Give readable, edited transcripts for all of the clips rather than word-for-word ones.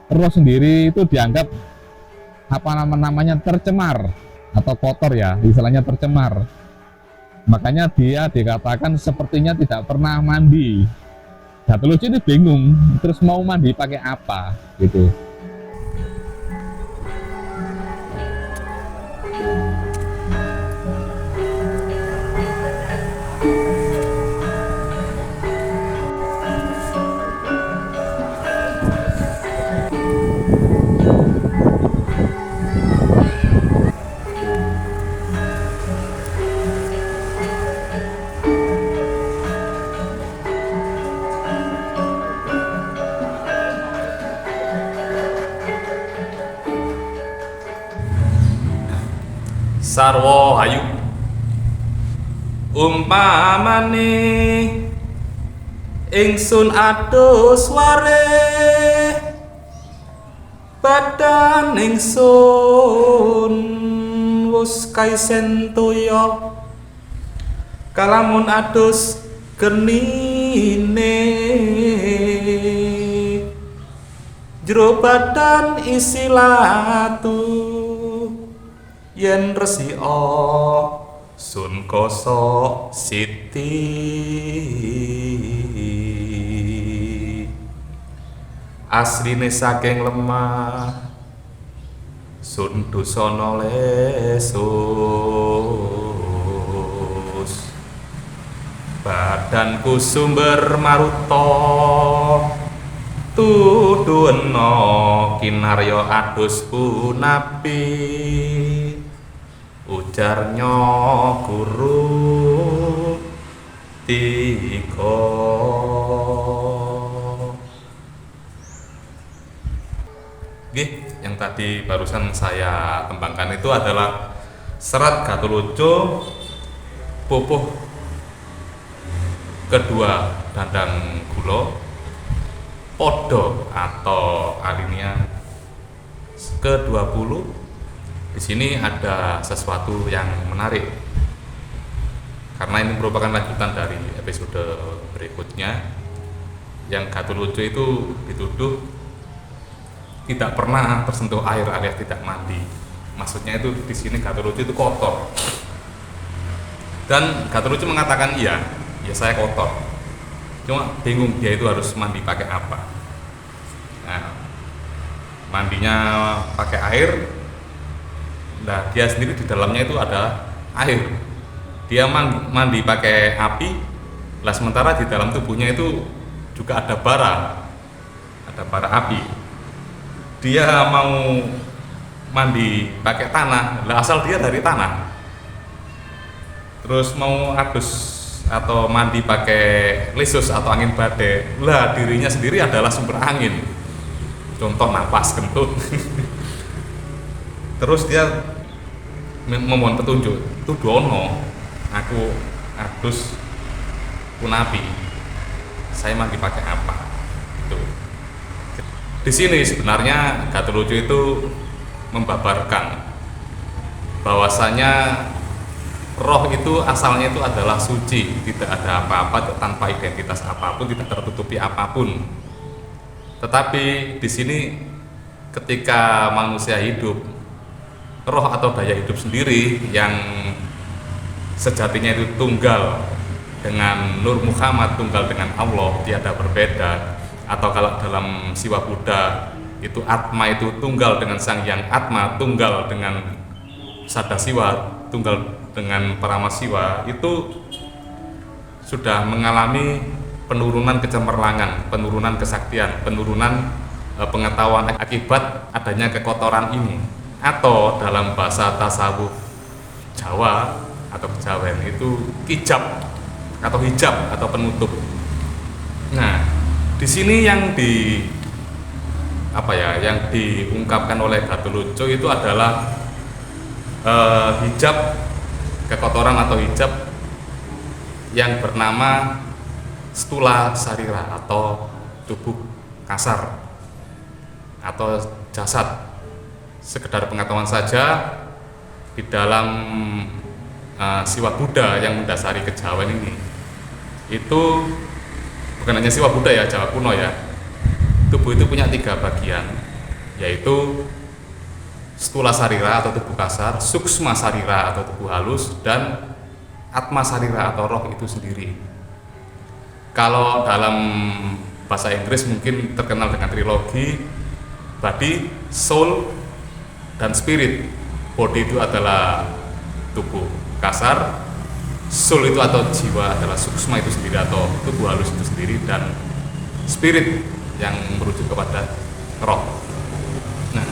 roh sendiri itu dianggap apa namanya tercemar atau kotor ya, istilahnya tercemar. Makanya dia dikatakan sepertinya tidak pernah mandi. Gatot Lucu ini bingung, terus mau mandi pakai apa gitu. Sarwa hayu umpamane ingsun adus wareh badan ingsun wus kaisen toya kalamun adus genine jero badan isi latu yen resika sun koso siti asline saking lemah sun dusana lesus badanku sumber maruta tuduhna kinarya adus punapi ujarnya guru tiga. Gih, yang tadi barusan saya kembangkan itu adalah serat Gatot Lucu pupuh kedua dandang gula podo atau alinea ke-20. Di sini ada sesuatu yang menarik karena ini merupakan lanjutan dari episode berikutnya yang Gatot Lucu itu dituduh tidak pernah tersentuh air alias tidak mandi. Maksudnya itu di sini Gatot Lucu itu kotor. Dan Gatot Lucu mengatakan iya, ya saya kotor. Cuma bingung dia itu harus mandi pakai apa. Nah, mandinya pakai air. Nah, dia sendiri di dalamnya itu ada air. Dia mandi pakai api. Lah sementara di dalam tubuhnya itu juga ada bara api. Dia mau mandi pakai tanah, lah asal dia dari tanah. Terus mau adus atau mandi pakai lesus atau angin badai, lah dirinya sendiri adalah sumber angin. Contoh napas kentut. Terus dia memohon petunjuk, tudono aku adus punapi, saya mandi pakai apa? Itu. Di sini sebenarnya Gatot Lucu itu membabarkan bahwasanya roh itu asalnya itu adalah suci, tidak ada apa-apa, tanpa identitas apapun, tidak tertutupi apapun. Tetapi di sini ketika manusia hidup, roh atau daya hidup sendiri yang sejatinya itu tunggal dengan Nur Muhammad, tunggal dengan Allah, tiada berbeda. Atau kalau dalam Siwa Buddha itu Atma itu tunggal dengan Sang Hyang Atma, tunggal dengan Sadasiwa, tunggal dengan Paramasiwa, itu sudah mengalami penurunan kecemerlangan, penurunan kesaktian, penurunan pengetahuan akibat adanya kekotoran ini. Atau dalam bahasa tasawuf Jawa atau kejawen itu hijab atau hijab atau penutup. Nah, di sini yang diungkapkan oleh Gatot Lucu itu adalah hijab kekotoran atau hijab yang bernama stula sarira atau tubuh kasar atau jasad. Sekedar pengetahuan saja, di dalam Siwa Buddha yang mendasari kejawen ini, itu bukan hanya Siwa Buddha ya, Jawa kuno ya, tubuh itu punya 3 bagian. yaitu stula sarira atau tubuh kasar, suksma sarira atau tubuh halus, dan atma sarira atau roh itu sendiri. Kalau dalam bahasa Inggris mungkin terkenal dengan trilogi body, soul, dan spirit. Body itu adalah tubuh kasar, soul itu atau jiwa adalah suksma itu sendiri atau tubuh halus itu sendiri, dan spirit yang merujuk kepada roh. Nah,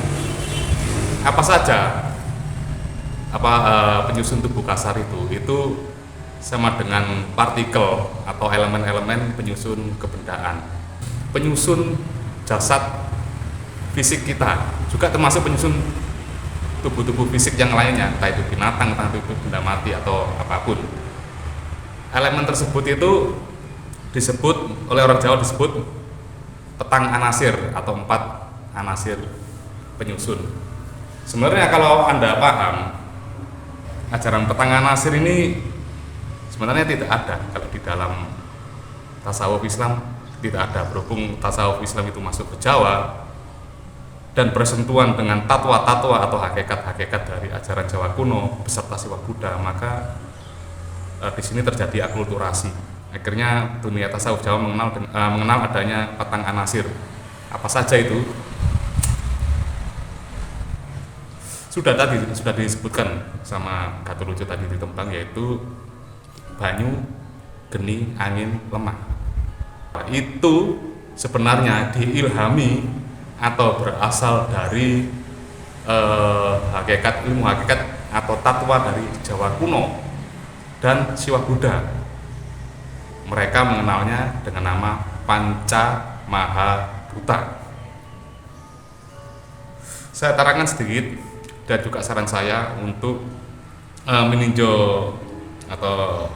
apa saja penyusun tubuh kasar itu sama dengan partikel atau elemen-elemen penyusun kebendaan, penyusun jasad fisik kita, juga termasuk penyusun tubuh-tubuh fisik yang lainnya, entah itu binatang, entah itu benda mati atau apapun. Elemen tersebut itu disebut oleh orang Jawa disebut petang anasir atau 4 anasir penyusun. Sebenarnya kalau Anda paham, ajaran petang anasir ini sebenarnya tidak ada kalau di dalam tasawuf Islam, tidak ada. Berhubung tasawuf Islam itu masuk ke Jawa dan bersentuhan dengan tatwa-tatwa atau hakikat-hakikat dari ajaran Jawa kuno beserta siwa Buddha, maka di sini terjadi akulturasi. Akhirnya dunia tasawuf Jawa mengenal adanya petang anasir. Apa saja itu? Sudah disebutkan sama Gatot tadi di tembang, yaitu banyu, geni, angin, lemah. Itu sebenarnya diilhami atau berasal dari ilmu hakikat atau tatwa dari Jawa kuno dan siwa Buddha. Mereka mengenalnya dengan nama Panca Mahabhuta. Saya terangkan sedikit, dan juga saran saya untuk meninjau atau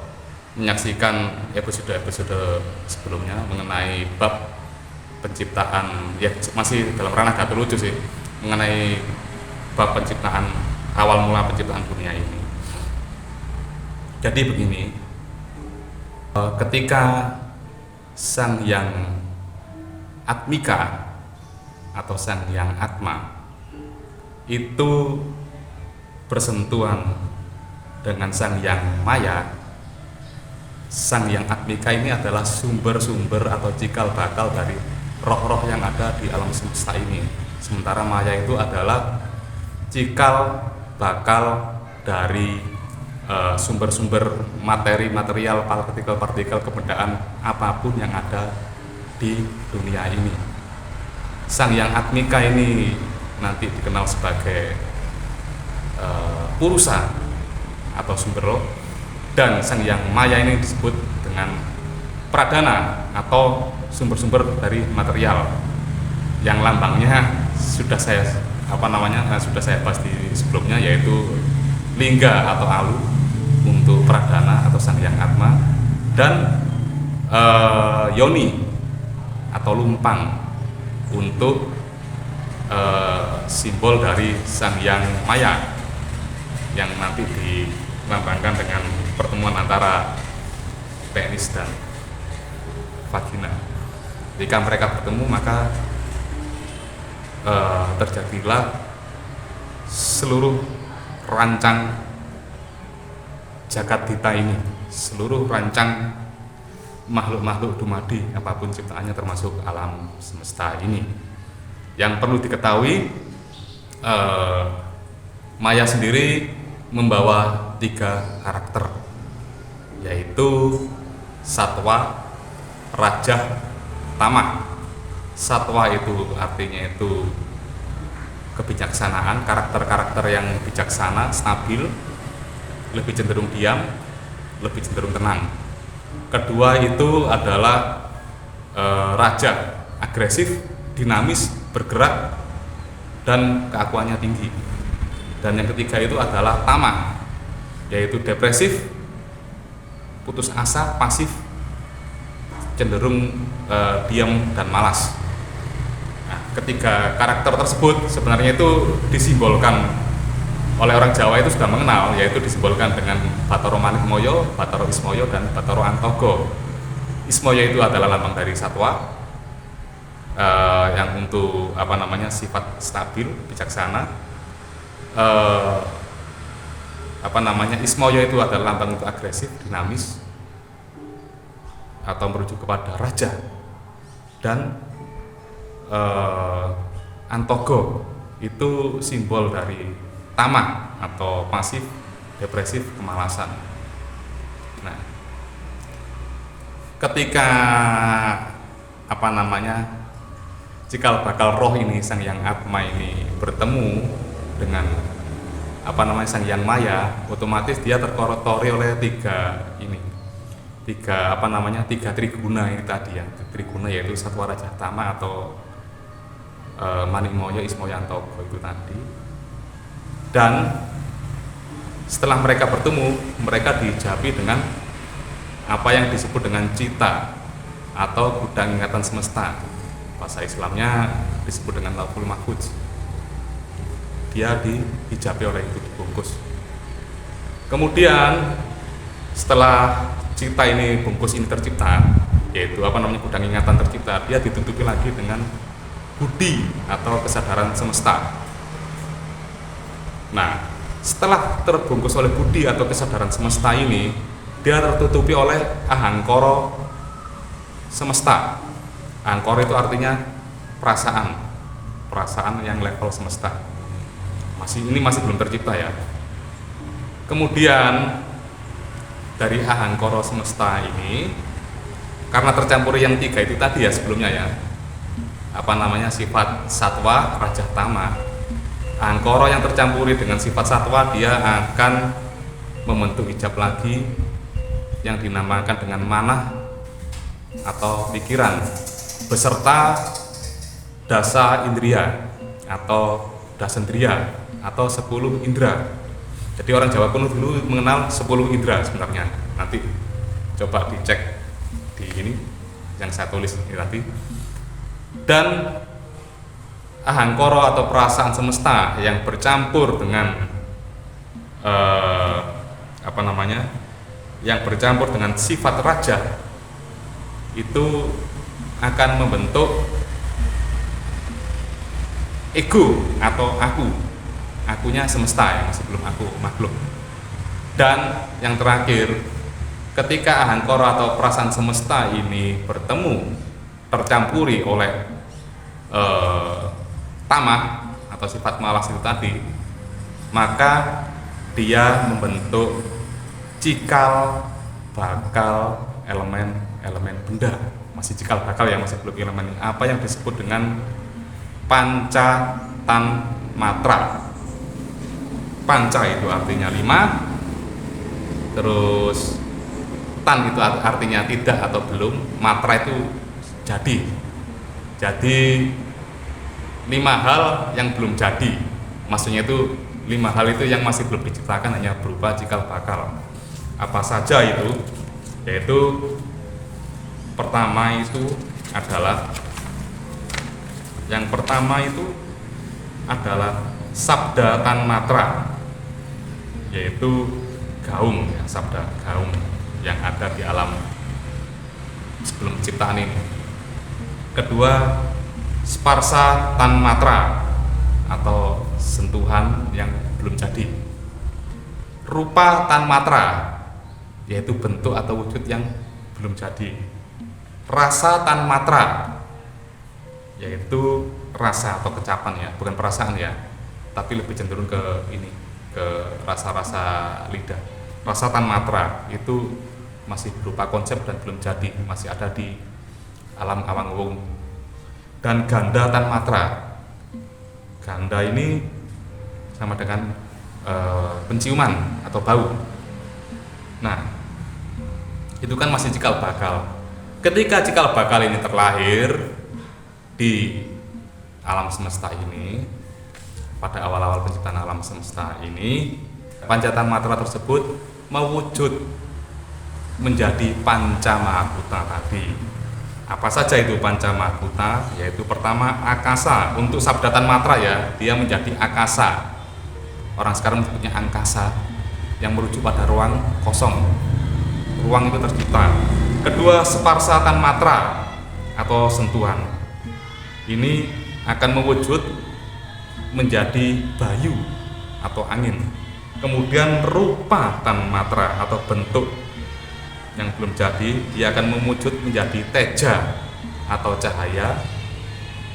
menyaksikan episode-episode sebelumnya mengenai bab penciptaan, ya masih dalam ranah Gatot Lucu sih, mengenai bab penciptaan, awal mula penciptaan dunia ini. Jadi begini, ketika Sang Yang Atmika atau Sang Yang Atma itu bersentuhan dengan Sang Yang Maya, Sang Yang Atmika ini adalah sumber-sumber atau cikal bakal dari roh-roh yang ada di alam semesta ini. Sementara Maya itu adalah cikal bakal dari sumber-sumber material, partikel kebendaan apapun yang ada di dunia ini. Sang Yang Atmika ini nanti dikenal sebagai Purusa atau sumber roh, dan Sang Yang Maya ini disebut dengan Pradana atau sumber-sumber dari material, yang lambangnya sudah saya bahas di sebelumnya, yaitu lingga atau alu untuk Pradana atau Sang Yang Atma, dan yoni atau lumpang untuk simbol dari Sang Yang Maya, yang nanti dilambangkan dengan pertemuan antara penis dan vagina. Jika mereka bertemu, maka terjadilah seluruh rancang jagat dita ini, seluruh rancang makhluk-makhluk dumadi apapun ciptaannya, termasuk alam semesta ini. Yang perlu diketahui, Maya sendiri membawa 3 karakter, yaitu Satwa, Rajah, Tamah. Satwa itu artinya itu kebijaksanaan, karakter-karakter yang bijaksana, stabil, lebih cenderung diam, lebih cenderung tenang. Kedua itu adalah Raja, agresif, dinamis, bergerak, dan keakuannya tinggi. Dan yang ketiga itu adalah Tamah, yaitu depresif, putus asa, pasif, cenderung diam dan malas. Nah, ketiga karakter tersebut sebenarnya itu disimbolkan oleh orang Jawa, itu sudah mengenal, yaitu disimbolkan dengan Bathara Manikmaya, Bathara Ismaya, dan Bathara Antogo. Ismaya itu adalah lambang dari satwa, yang untuk sifat stabil, bijaksana. Eh, Ismoyo itu adalah lambang untuk agresif, dinamis, atau merujuk kepada raja. Dan Antogo itu simbol dari tamak atau pasif, depresif, kemalasan. Nah, ketika cikal bakal roh ini, sang yang Atma ini bertemu dengan sang yang Maya, otomatis dia terkotori oleh tiga triguna ini tadi ya. Triguna yaitu Satwa Raja Tama atau Manimoyo, Ismoyo, Antogo itu tadi. Dan setelah mereka bertemu, mereka dihijabi dengan apa yang disebut dengan cita atau gudang ingatan semesta. Bahasa Islamnya disebut dengan Lauhul Mahfudz. Dia dihijabi oleh itu, dibungkus. Kemudian setelah cita ini, bungkus ini tercipta, yaitu gudang ingatan tercipta, dia ditutupi lagi dengan budi atau kesadaran semesta. Nah, setelah terbungkus oleh budi atau kesadaran semesta ini, dia tertutupi oleh ahangkara semesta. Ahangkara itu artinya perasaan yang level semesta. Ini masih belum tercipta ya. Kemudian dari ahangkara semesta ini, karena tercampur yang tiga itu tadi ya sebelumnya ya, sifat satwa Raja Tama, ahangkara yang tercampuri dengan sifat satwa, dia akan membentuk hijab lagi yang dinamakan dengan manah atau pikiran, beserta dasa indriya atau dasendriya atau 10 indera. Jadi orang Jawa kuno dulu mengenal 10 indera sebenarnya. Nanti coba dicek di ini yang saya tulis ini tadi. Dan ahangkara atau perasaan semesta yang bercampur dengan yang bercampur dengan sifat raja itu akan membentuk ego atau akunya semesta yang masih belum aku makhluk. Dan yang terakhir, ketika ahangkara atau perasaan semesta ini bertemu, tercampuri oleh tamak atau sifat malas itu tadi, maka dia membentuk cikal bakal elemen benda. Masih cikal bakal ya, masih belum elemen. Apa yang disebut dengan panca tan matra. Panca itu artinya 5, terus tan itu artinya tidak atau belum, matra itu jadi 5 hal yang belum jadi. Maksudnya itu 5 hal itu yang masih belum diciptakan, hanya berupa cikal bakal. Apa saja itu? Yaitu yang pertama itu adalah sabda tan matra, yaitu gaung ya, sabda gaung yang ada di alam sebelum ciptaan ini. Kedua, sparsa tan matra atau sentuhan yang belum jadi. Rupa tan matra, yaitu bentuk atau wujud yang belum jadi. Rasa tan matra, yaitu rasa atau kecapan ya, bukan perasaan ya, tapi lebih cenderung ke rasa-rasa lidah. Rasa tan matra itu masih berupa konsep dan belum jadi, masih ada di alam awang wung. Dan ganda tan matra, ganda ini sama dengan penciuman atau bau. Nah, itu kan masih cikal bakal. Ketika cikal bakal ini terlahir di alam semesta ini, pada awal-awal penciptaan alam semesta ini, panca tan matra tersebut mewujud menjadi panca mahakota tadi. Apa saja itu panca mahakota? Yaitu pertama akasa. Untuk sabda tan matra ya, dia menjadi akasa. Orang sekarang menyebutnya angkasa, yang merujuk pada ruang kosong. Ruang itu tercipta. Kedua, sparsa tan matra atau sentuhan. ini akan mewujud menjadi bayu atau angin. Kemudian rupa tan matra atau bentuk yang belum jadi, dia akan mewujud menjadi teja atau cahaya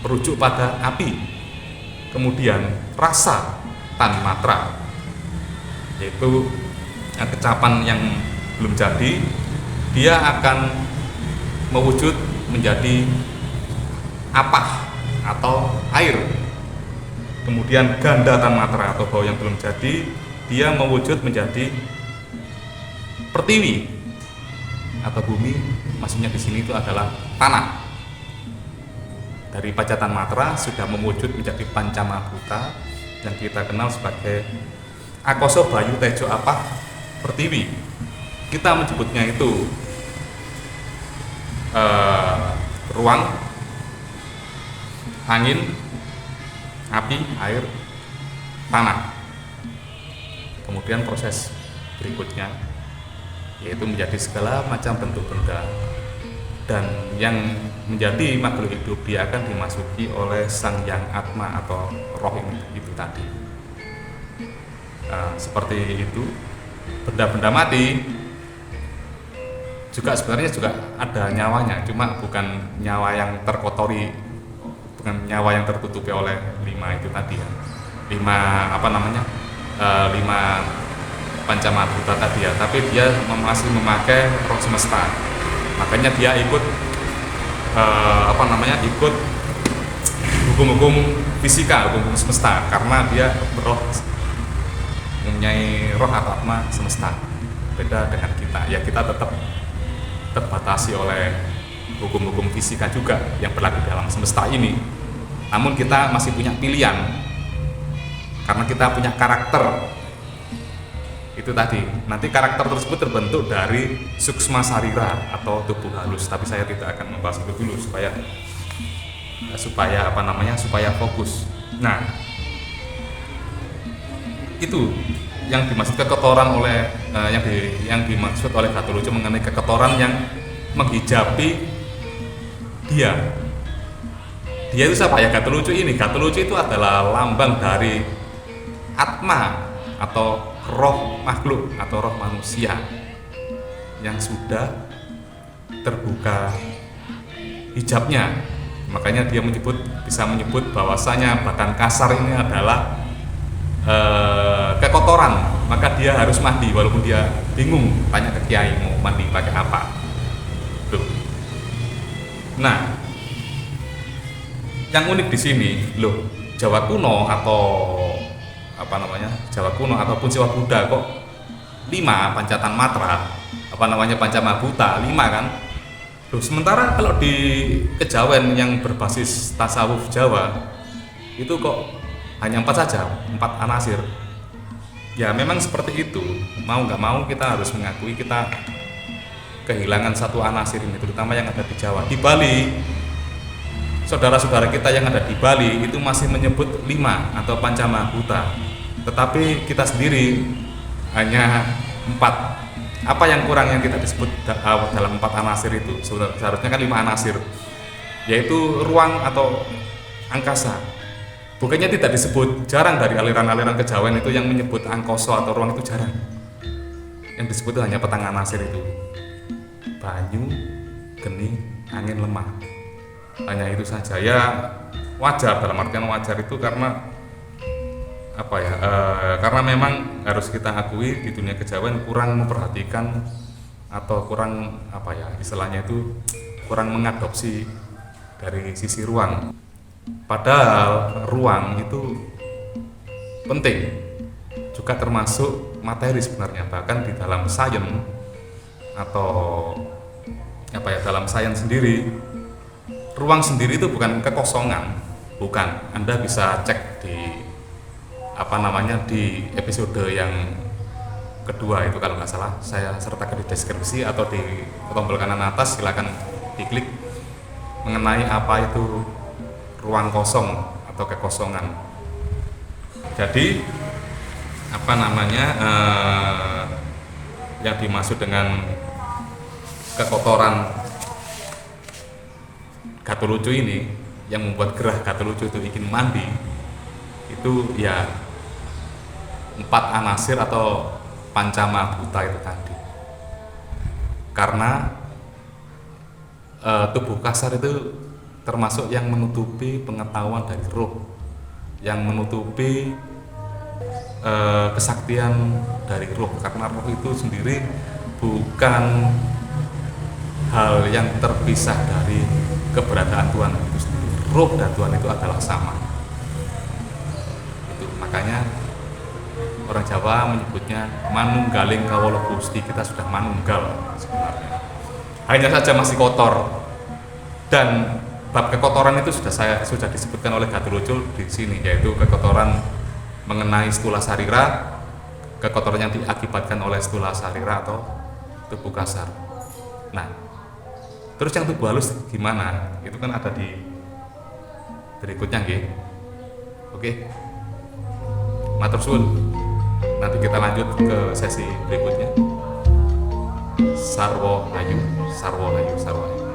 merujuk pada api. Kemudian rasa tan matra, yaitu kecapan yang belum jadi, dia akan mewujud menjadi apah atau air. Kemudian ganda tan matra atau bau yang belum jadi, dia mewujud menjadi pertiwi atau bumi. Maksudnya di sini itu adalah tanah. Dari pacatan matra sudah mewujud menjadi pancama bhuta yang kita kenal sebagai akoso bayu tejo apah pertiwi. Kita menyebutnya itu ruang, angin, api, air, tanah. Kemudian proses berikutnya yaitu menjadi segala macam bentuk benda, dan yang menjadi makhluk hidup dia akan dimasuki oleh sang yang atma atau roh itu tadi. Seperti itu. Benda-benda mati juga sebenarnya juga ada nyawanya, cuma bukan nyawa yang terkotori, bukan nyawa yang tertutupi oleh 5 itu tadi ya. 5 pancama bhuta tadi ya, tapi dia masih memakai roh semesta. Makanya dia ikut ikut hukum-hukum fisika, hukum-hukum semesta, karena dia roh, mempunyai roh atau atma semesta. Beda dengan kita, ya kita tetap terbatasi oleh hukum-hukum fisika juga yang berlaku dalam semesta ini. Namun kita masih punya pilihan, karena kita punya karakter. Itu tadi, nanti karakter tersebut terbentuk dari suksma sarira atau tubuh halus, tapi saya tidak akan membahas itu dulu supaya fokus. Nah, itu yang dimaksud kekotoran oleh yang dimaksud oleh Gatholoco mengenai kekotoran yang menghijabi dia itu siapa ya? Gatholoco ini, Gatholoco itu adalah lambang dari atma atau roh makhluk atau roh manusia yang sudah terbuka hijabnya. Makanya dia bisa menyebut bahwasanya badan kasar ini adalah kekotoran, maka dia harus mandi walaupun dia bingung, tanya ke kiai mau mandi pakai apa. Tuh. Nah, yang unik di sini loh, Jawa kuno ataupun Sewa Buddha kok 5 pancatan matra, pancama bhuta 5 kan. Loh, sementara kalau di kejawen yang berbasis tasawuf Jawa itu kok hanya 4 saja, 4 anasir. Ya memang seperti itu, mau nggak mau kita harus mengakui kita kehilangan satu anasir ini, terutama yang ada di Jawa. Di Bali, saudara-saudara kita yang ada di Bali itu masih menyebut 5 atau pancama bhuta, tetapi kita sendiri hanya 4. Apa yang kurang yang kita disebut dalam 4 anasir itu? Seharusnya kan 5 anasir, yaitu ruang atau angkasa. Bukannya tidak disebut, jarang dari aliran-aliran kejawen itu yang menyebut angkoso atau ruang itu jarang. Yang disebut itu hanya petang anasir itu, banyu, geni, angin, lemah. Hanya itu saja. Ya wajar, dalam artian wajar itu karena karena memang harus kita akui di dunia kejawen kurang memperhatikan atau kurang istilahnya itu kurang mengadopsi dari sisi ruang. Padahal ruang itu penting, juga termasuk materi sebenarnya. Bahkan di dalam sains atau dalam sains sendiri, ruang sendiri itu bukan kekosongan, bukan. Anda bisa cek di di episode yang kedua itu kalau nggak salah, saya sertakan di deskripsi atau di tombol kanan atas, silakan diklik mengenai apa itu ruang kosong atau kekosongan. Jadi yang dimaksud dengan kekotoran Gatholoco ini yang membuat gerah Gatholoco itu ingin mandi itu ya 4 anasir atau pancama buta itu tadi. Karena tubuh kasar itu termasuk yang menutupi pengetahuan dari roh, yang menutupi kesaktian dari roh, karena roh itu sendiri bukan hal yang terpisah dari keberadaan Tuhan itu sendiri. Roh dan Tuhan itu adalah sama. Itu makanya orang Jawa menyebutnya manunggaling kawula Gusti, kita sudah manunggal sebenarnya. Hanya saja masih kotor. Dan bab kekotoran itu sudah disebutkan oleh Gatholoco di sini, yaitu kekotoran mengenai stula sarira, kekotoran yang diakibatkan oleh stula sarira atau tubuh kasar. Nah, terus yang tubuh halus gimana? Itu kan ada di berikutnya, nggih. Oke. Matur suwun. Nanti kita lanjut ke sesi berikutnya. Sarwo Hayu, Sarwo Hayu, Sarwo Hayu.